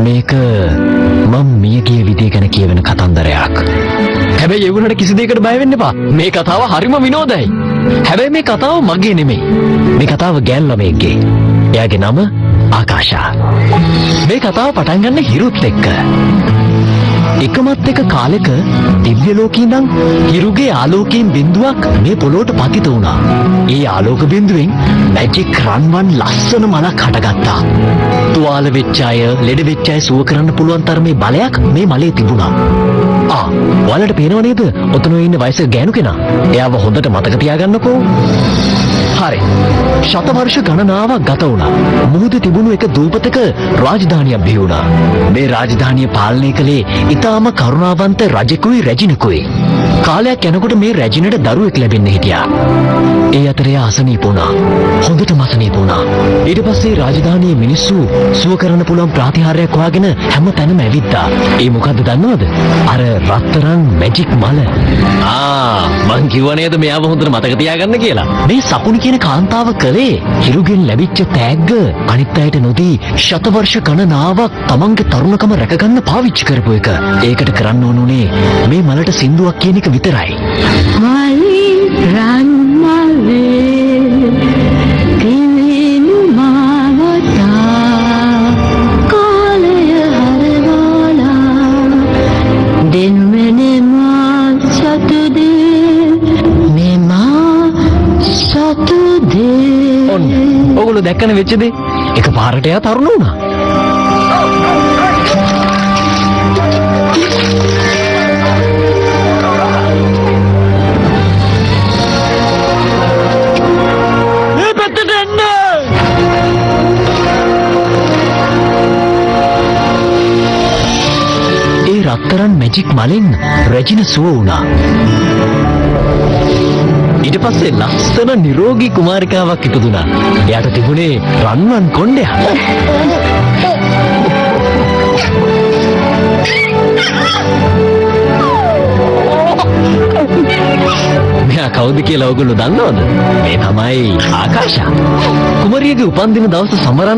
මේක මම මියගේ විදිය ගැන කියවෙන කතන්දරයක්. හැබැයි ඒ වුණාට කිසි දෙයකට බය වෙන්න එපා. මේ කතාව හරිම විනෝදයි. හැබැයි මේ කතාව මගේ නෙමෙයි. මේ කතාව ගෑන් ළමයෙක්ගේ. එයාගේ නම ආකාශා. මේ කතාව පටන් ගන්න හිරුත් එක්ක. එකමත් එක කාලෙක දිව්‍ය ලෝකේ ඉඳන් හිරුගේ ආලෝකයෙන් බිඳුවක් මේ පොළොවට පතිත වුණා. ඒ ආලෝක බිඳුවෙන් මැජික් රන්වන් ලස්සන මලක් හටගත්තා. තුවාල වෙච්ච අය, ලෙඩ වෙච්ච අය සුව කරන්න පුළුවන් තරමේ බලයක් මේ මලේ තිබුණා. ඔයාලට පේනව නේද? ඔතන ඉන්න වයසක ගෑනු කෙනා. එයාව හොඳට මතක තියාගන්නකෝ. හරි. ශතවර්ෂ ගණනාවක් ගත වුණා. මුහුදේ තිබුණු එක දූපතක රාජධානියක් බිහි වුණා. මේ රාජධානිය පාලනය කළේ ඊටාම කරුණාවන්ත රජෙකුයි රැජිනකුයි. කාලයක් යනකොට මේ රැජිනට දරුවෙක් ලැබෙන්න හිටියා. ඒ අතරේ අසනීප වුණා. හොඳටම අසනීප වුණා. ඊට පස්සේ රාජධානියේ මිනිස්සු සුව කරන්න පුළුවන් ප්‍රාතිහාර්යයක් හොයාගෙන හැම තැනම ඇවිත්තා. ඒ මොකද්ද දන්නවද? අර රත්තරන් මැජික් මල. මං කිව්වා නේද මෙයාව හොඳට මතක තියාගන්න කියලා. මේ සකුනි කියන කාන්තාව කලේ හිරුගෙන් ලැබිච්ච තෑග්ග අනිත් අයට නොදී ශතවර්ෂ ගණනාවක් තමන්ගේ තරුණකම රැකගන්න පාවිච්චි කරපු එක. ඒකට කරන්න ඕනුනේ මේ මලට සින්දුවක් කියන එක විතරයි. මලි රන් මලේ කිවිනු මාවතා කාලය හරවලා දෙන්වෙනේ මා සතුදේ මෙමා සතුදේ. ඔන්න ඔගොල්ලෝ දැක්කන වෙච්ච දේ. එක පාරට එයා තරුණ වුණා. රත්තරන් මැජික් මලෙන් රැජින සුව වුණා. ඊට පස්සේ ලස්සන නිරෝගී කුමාරිකාවක් ඉපදුනා. එයාට තිබුණේ රන්වන් කොණ්ඩයක්. මෙයා කවුද කියලා ඔයගොල්ලෝ දන්නවද? මේ තමයි ආකාශා. කුමරියගේ උපන්දින දවස සමරන්න